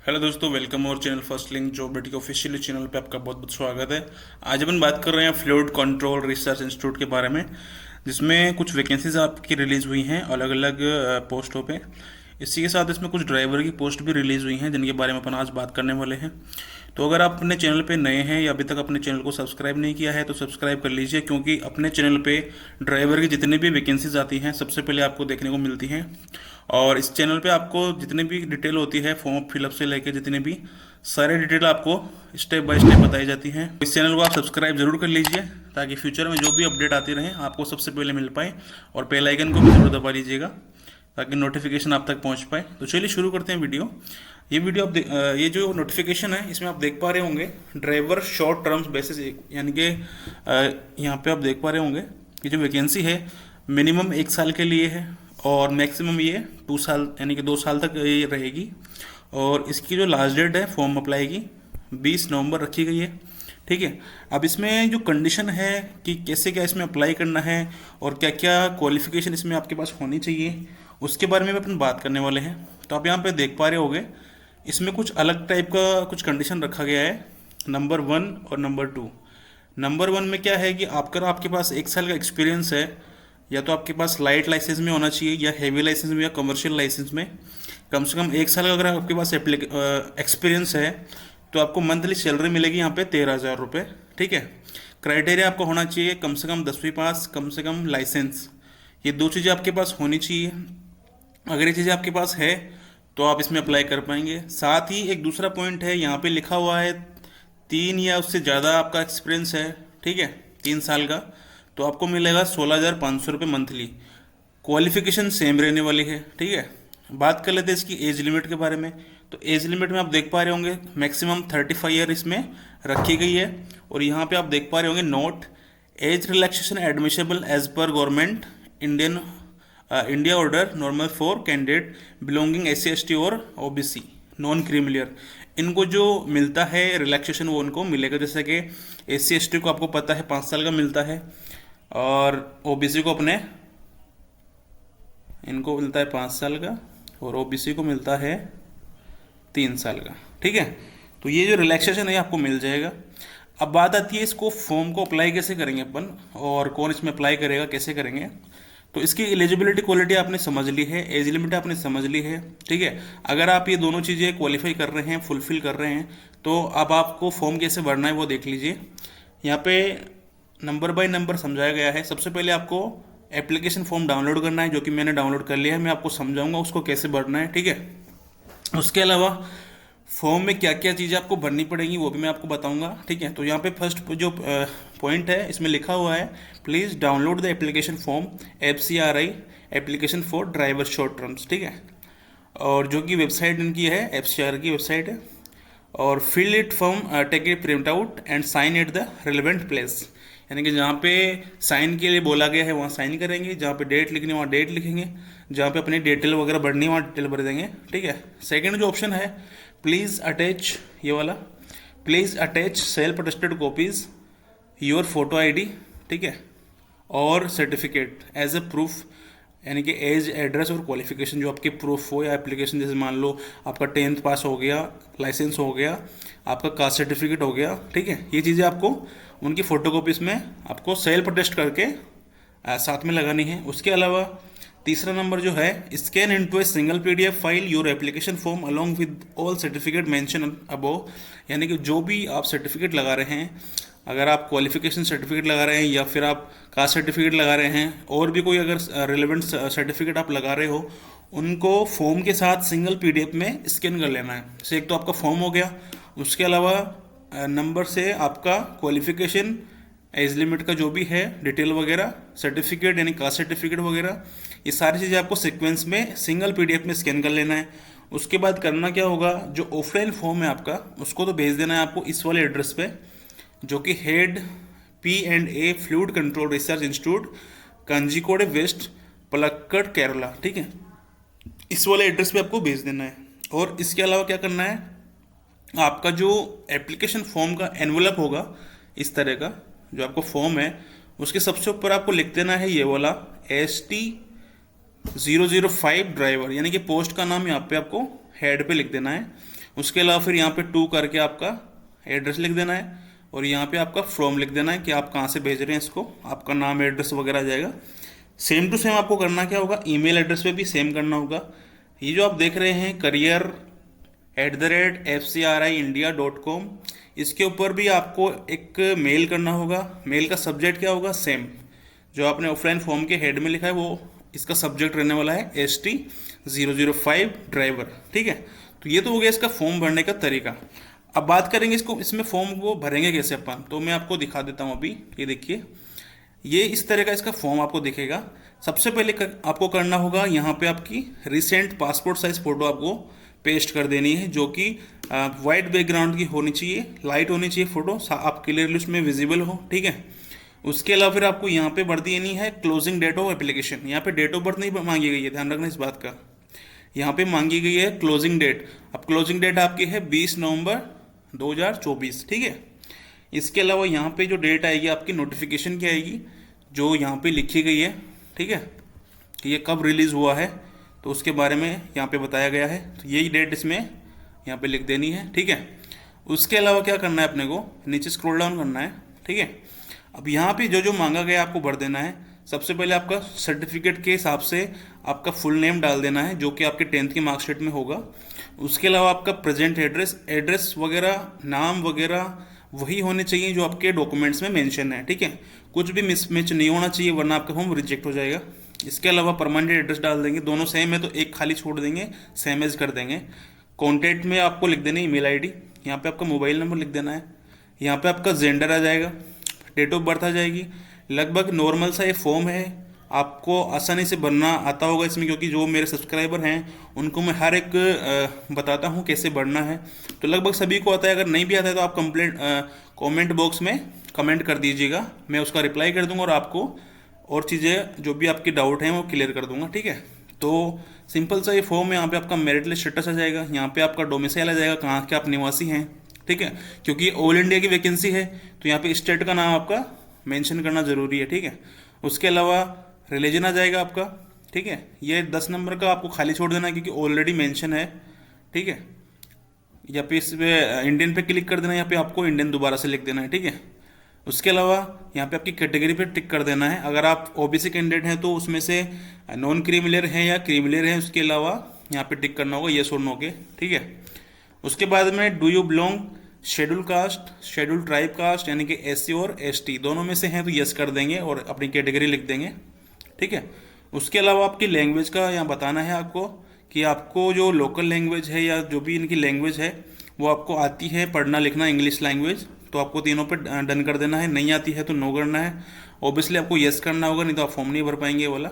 Hello दोस्तों, welcome और channel first link job के ऑफिशियल चैनल पे आपका बहुत बहुत स्वागत है। आज अपन बात कर रहे हैं फ्लूइड कंट्रोल रिसर्च इंस्टीट्यूट के बारे में, जिसमें कुछ वैकेंसीज आपकी रिलीज हुई हैं अलग अलग पोस्टों पे। इसी के साथ इसमें कुछ ड्राइवर की पोस्ट भी रिलीज हुई हैं जिनके बारे में अपन आज बात करने वाले हैं। तो अगर आप अपने चैनल पे नए हैं या अभी तक अपने चैनल को सब्सक्राइब नहीं किया है तो सब्सक्राइब कर लीजिए, क्योंकि अपने चैनल पे ड्राइवर की जितनी भी वैकेंसीज आती हैं सबसे पहले आपको देखने को मिलती हैं। और इस चैनल पे आपको जितनी भी डिटेल होती है फॉर्म फिलअप से लेके जितने भी सारे डिटेल आपको स्टेप बाय स्टेप बताई जाती हैं। इस चैनल को आप सब्सक्राइब जरूर कर लीजिए ताकि फ्यूचर में जो भी अपडेट आती रहें आपको सबसे पहले मिल पाए। और बेल आइकन को भी जरूर दबा लीजिएगा ताकि नोटिफिकेशन आप तक पहुंच पाए। तो चलिए शुरू करते हैं वीडियो। ये वीडियो ये जो नोटिफिकेशन है इसमें आप देख पा रहे होंगे ड्राइवर शॉर्ट टर्म्स बेसिस, यानी कि यहाँ पे आप देख पा रहे होंगे कि जो वैकेंसी है मिनिमम 1 साल के लिए है और मैक्सिमम ये 2 साल यानी कि 2 साल तक ये रहेगी। और इसकी जो लास्ट डेट है फॉर्म अप्लाई की 20 नवंबर रखी गई है। ठीक है, अब इसमें जो कंडीशन है कि कैसे क्या इसमें अप्लाई करना है और क्या क्या क्वालिफिकेशन इसमें आपके पास होनी चाहिए उसके बारे में भी अपन बात करने वाले हैं। तो आप यहाँ पे देख पा रहे होंगे इसमें कुछ अलग टाइप का कुछ कंडीशन रखा गया है, नंबर 1 और नंबर 2। नंबर 1 में क्या है कि आपके पास 1 साल का एक्सपीरियंस है, या तो आपके पास लाइट लाइसेंस में होना चाहिए या हैवी लाइसेंस में या कमर्शियल लाइसेंस में कम से कम 1 साल का अगर आपके पास एक्सपीरियंस है तो आपको मंथली सैलरी मिलेगी यहाँ पे 13,000 रुपये। ठीक है, क्राइटेरिया आपको होना चाहिए कम से कम 10वीं पास, कम से कम लाइसेंस, ये दो चीज़ें आपके पास होनी चाहिए। अगर ये चीज़ें आपके पास है तो आप इसमें अप्लाई कर पाएंगे। साथ ही एक दूसरा पॉइंट है, यहाँ पे लिखा हुआ है 3 या उससे ज़्यादा आपका एक्सपीरियंस है, ठीक है, 3 साल का, तो आपको मिलेगा 16,500 रुपये मंथली। क्वालिफिकेशन सेम रहने वाली है। ठीक है, बात कर लेते हैं इसकी एज लिमिट के बारे में। तो एज लिमिट में आप देख पा रहे होंगे मैक्सिमम 35 ईयर इसमें रखी गई है। और यहाँ पे आप देख पा रहे होंगे note, age relaxation admissible as per government India order normal for candidate belonging SC ST और OBC नॉन क्रीमिलियर। इनको जो मिलता है रिलैक्सेशन वो उनको मिलेगा, जैसे कि SC ST को आपको पता है 5 साल का मिलता है और OBC को इनको मिलता है 5 साल का और OBC को मिलता है 3 साल का। ठीक है, तो ये जो रिलैक्सेशन है आपको मिल जाएगा। अब बात आती है इसको फॉर्म को अप्लाई कैसे करेंगे अपन और कौन इसमें अप्लाई करेगा, कैसे करेंगे। तो इसकी एलिजिबिलिटी क्वालिटी आपने समझ ली है, एज लिमिट आपने समझ ली है। ठीक है, अगर आप ये दोनों चीज़ें क्वालिफाई कर रहे हैं, फुलफिल कर रहे हैं, तो अब आपको फॉर्म कैसे भरना है वो देख लीजिए। यहाँ पे नंबर बाय नंबर समझाया गया है। सबसे पहले आपको एप्लीकेशन फॉर्म डाउनलोड करना है, जो कि मैंने डाउनलोड कर लिया है। मैं आपको समझाऊंगा उसको कैसे भरना है। ठीक है, उसके अलावा फॉर्म में क्या क्या चीज़ें आपको भरनी पड़ेंगी वो भी मैं आपको बताऊंगा। ठीक है, तो यहाँ पे फर्स्ट जो पॉइंट है इसमें लिखा हुआ है, please download the application form FCRI application for driver short terms. ठीक है, और जो कि वेबसाइट इनकी है FCR की वेबसाइट है। और fill it form, take a print out and sign at the relevant place, यानी कि जहाँ पे साइन के लिए बोला गया है वहाँ साइन करेंगे, जहाँ पे डेट लिखनी है वहाँ डेट लिखेंगे, जहाँ पे अपनी डिटेल वगैरह भरनी है वहाँ डिटेल भर देंगे। ठीक है, सेकंड जो ऑप्शन है, प्लीज़ अटैच, ये वाला, please attach self attested copies your photo ID, ठीक है, और सर्टिफिकेट एज ए प्रूफ, यानी कि एज, एड्रेस और क्वालिफिकेशन जो आपके प्रूफ हो, या एप्लीकेशन जैसे मान लो आपका 10th पास हो गया, लाइसेंस हो गया, आपका कास्ट सर्टिफिकेट हो गया। ठीक है, ये चीज़ें आपको उनकी फ़ोटोकॉपीज़ में आपको सेल्फ अटेस्ट करके साथ में लगानी है। उसके अलावा तीसरा नंबर जो है, scan into a single PDF file your application form along with all certificate mention above, यानी कि जो भी आप सर्टिफिकेट लगा रहे हैं, अगर आप क्वालिफिकेशन सर्टिफिकेट लगा रहे हैं या फिर आप कास्ट सर्टिफिकेट लगा रहे हैं और भी कोई अगर रिलेवेंट सर्टिफिकेट आप लगा रहे हो, उनको फॉर्म के साथ सिंगल PDF में स्कैन कर लेना है। जैसे एक तो आपका फॉर्म हो गया, उसके अलावा नंबर से आपका क्वालिफिकेशन, एज लिमिट का जो भी है डिटेल वगैरह, सर्टिफिकेट यानी कास्ट सर्टिफिकेट वगैरह, ये सारी चीज़ें आपको सीक्वेंस में सिंगल PDF में स्कैन कर लेना है। उसके बाद करना क्या होगा, जो ऑफलाइन फॉर्म है आपका उसको तो भेज देना है आपको इस वाले एड्रेस पे, जो कि head P&A fluid control research institute, Kanjikode west, Palakkad, Kerala. ठीक है, इस वाले एड्रेस पे आपको भेज देना है। और इसके अलावा क्या करना है, आपका जो एप्लीकेशन फॉर्म का एनवलप होगा इस तरह का, जो आपको फॉर्म है उसके सबसे ऊपर आपको लिख देना है ये वाला ST005 ड्राइवर, यानी कि पोस्ट का नाम यहाँ पे आपको हेड पे लिख देना है। उसके अलावा फिर यहाँ पे टू करके आपका एड्रेस लिख देना है, और यहाँ पे आपका फ्रॉम लिख देना है कि आप कहाँ से भेज रहे हैं इसको, आपका नाम एड्रेस वगैरह आ जाएगा। सेम टू सेम आपको करना क्या होगा, ईमेल एड्रेस पे भी सेम करना होगा। ये जो आप देख रहे हैं career@fcri.india.com, इसके ऊपर भी आपको एक मेल करना होगा। मेल का सब्जेक्ट क्या होगा, सेम जो आपने ऑफलाइन फॉर्म के हेड में लिखा है वो इसका सब्जेक्ट रहने वाला है ST005 ड्राइवर, ठीक है। तो ये तो हो गया इसका फॉर्म भरने का तरीका। अब बात करेंगे इसको, इसमें फॉर्म को भरेंगे कैसे अपन, तो मैं आपको दिखा देता हूँ अभी। ये देखिए, ये इस तरह का इसका फॉर्म आपको दिखेगा। सबसे पहले आपको करना होगा, यहाँ पे आपकी रिसेंट पासपोर्ट साइज फ़ोटो आपको पेस्ट कर देनी है, जो कि वाइट बैकग्राउंड की होनी चाहिए, लाइट होनी चाहिए फ़ोटो, आप क्लियरली उसमें विजिबल हो, ठीक है। उसके अलावा फिर आपको यहाँ पे भर देनी है क्लोजिंग डेट ऑफ एप्लीकेशन। यहाँ पे डेट ऑफ बर्थ नहीं मांगी गई है, ध्यान रखना इस बात का। यहाँ पे मांगी गई है क्लोजिंग डेट। अब क्लोजिंग डेट आपकी है 20 नवंबर 2024, ठीक है। इसके अलावा यहाँ पे जो डेट आएगी आपकी नोटिफिकेशन की आएगी, जो यहाँ पे लिखी गई है, ठीक है, कि ये कब रिलीज़ हुआ है, तो उसके बारे में यहाँ पे बताया गया है। तो यही डेट इसमें यहाँ पे लिख देनी है, ठीक है। उसके अलावा क्या करना है, अपने को नीचे स्क्रॉल डाउन करना है, ठीक है। अब यहाँ पे जो जो मांगा गया आपको भर देना है। सबसे पहले आपका सर्टिफिकेट के हिसाब से आपका फुल नेम डाल देना है, जो कि आपके 10th की मार्कशीट में होगा। उसके अलावा आपका प्रेजेंट एड्रेस वगैरह, नाम वगैरह वही होने चाहिए जो आपके डॉक्यूमेंट्स में मेंशन है, ठीक है। कुछ भी मिसमैच नहीं होना चाहिए, वरना आपका फॉर्म रिजेक्ट हो जाएगा। इसके अलावा परमानेंट एड्रेस डाल देंगे, दोनों सेम है तो एक खाली छोड़ देंगे, सेम एज कर देंगे। कॉन्टैक्ट में आपको लिख देना ईमेल आईडी, यहाँ पे आपका मोबाइल नंबर लिख देना है, यहाँ पे आपका जेंडर आ जाएगा, डेट ऑफ बर्थ आ जाएगी। लगभग नॉर्मल सा ये फॉर्म है, आपको आसानी से भरना आता होगा इसमें, क्योंकि जो मेरे सब्सक्राइबर हैं उनको मैं हर एक बताता हूँ कैसे भरना है, तो लगभग सभी को आता है। अगर नहीं भी आता है तो आप कमेंट बॉक्स में कमेंट कर दीजिएगा, मैं उसका रिप्लाई कर दूंगा और आपको और चीज़ें जो भी आपकी डाउट हैं वो क्लियर कर दूंगा, ठीक है। तो सिंपल सा ये फॉर्म है। यहाँ पे आपका मेरिट लिस्ट स्टेटस आ जाएगा, यहाँ पे आपका डोमिसाइल आ जाएगा, कहाँ के आप निवासी हैं, ठीक है, क्योंकि ऑल इंडिया की वैकेंसी है तो यहाँ पे स्टेट का नाम आपका मेंशन करना ज़रूरी है, ठीक है। उसके अलावा रिलीजन आ जाएगा आपका, ठीक है। ये 10 नंबर का आपको खाली छोड़ देना है क्योंकि ऑलरेडी मेंशन है, ठीक है। यहाँ पे इस पे इंडियन पे क्लिक कर देना है, यहाँ पे आपको इंडियन दोबारा से लिख देना है, ठीक है। उसके अलावा यहाँ पे आपकी कैटेगरी पे टिक कर देना है। अगर आप ओबीसी कैंडिडेट हैं तो उसमें से नॉन क्रीमिलियर हैं या क्रीमिलियर हैं, उसके अलावा यहाँ पे टिक करना होगा येस और नो के, ठीक है। उसके बाद में do you belong schedule caste, schedule tribe caste, यानी कि SC और ST दोनों में से हैं तो यस कर देंगे और अपनी कैटेगरी लिख देंगे, ठीक है। उसके अलावा आपकी लैंग्वेज का यहाँ बताना है आपको कि आपको जो लोकल लैंग्वेज है या जो भी इनकी लैंग्वेज है वो आपको आती है पढ़ना लिखना, इंग्लिश लैंग्वेज, तो आपको तीनों पे डन कर देना है। नहीं आती है तो नो करना है। ऑब्वियसली आपको यस करना होगा, नहीं तो आप फॉर्म नहीं भर पाएंगे वाला।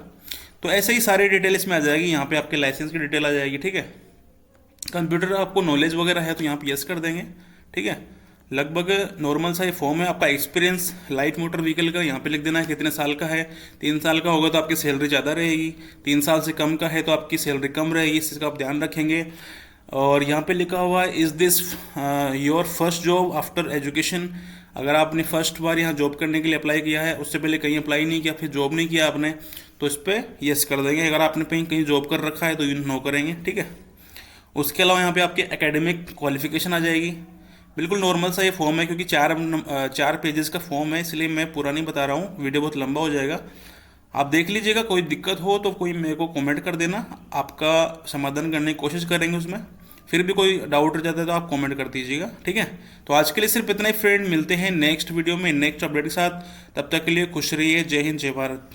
तो ऐसे ही सारी डिटेल इसमें आ जाएगी। यहाँ पे आपके लाइसेंस की डिटेल आ जाएगी, ठीक है। कंप्यूटर आपको नॉलेज वगैरह है तो यहाँ पे यस कर देंगे, ठीक है। लगभग नॉर्मल सा ये फॉर्म है। आपका एक्सपीरियंस लाइट मोटर व्हीकल का यहाँ पे लिख देना है, कितने साल का है। 3 साल का होगा तो आपकी सैलरी ज़्यादा रहेगी, 3 साल से कम का है तो आपकी सैलरी कम रहेगी, इस चीज़ का आप ध्यान रखेंगे। और यहाँ पे लिखा हुआ है is this your first job after education. अगर आपने फर्स्ट बार यहाँ जॉब करने के लिए अप्लाई किया है, उससे पहले कहीं अप्लाई नहीं किया, फिर जॉब नहीं किया आपने, तो इस पर यस कर देंगे। अगर आपने कहीं जॉब कर रखा है तो नो करेंगे, ठीक है। उसके अलावा यहाँ पे आपकी एकेडमिक क्वालिफिकेशन आ जाएगी। बिल्कुल नॉर्मल सा ये फॉर्म है, क्योंकि 4 पेजेस का फॉर्म है, इसलिए मैं पूरा नहीं बता रहा हूँ, वीडियो बहुत लंबा हो जाएगा। आप देख लीजिएगा, कोई दिक्कत हो तो कोई मेरे को कमेंट कर देना, आपका समाधान करने की कोशिश करेंगे उसमें। फिर भी कोई डाउट रह जाता है तो आप कमेंट कर दीजिएगा, ठीक है। तो आज के लिए सिर्फ इतना ही फ्रेंड, मिलते हैं नेक्स्ट वीडियो में नेक्स्ट अपडेट के साथ। तब तक के लिए खुश रहिए। जय हिंद, जय भारत।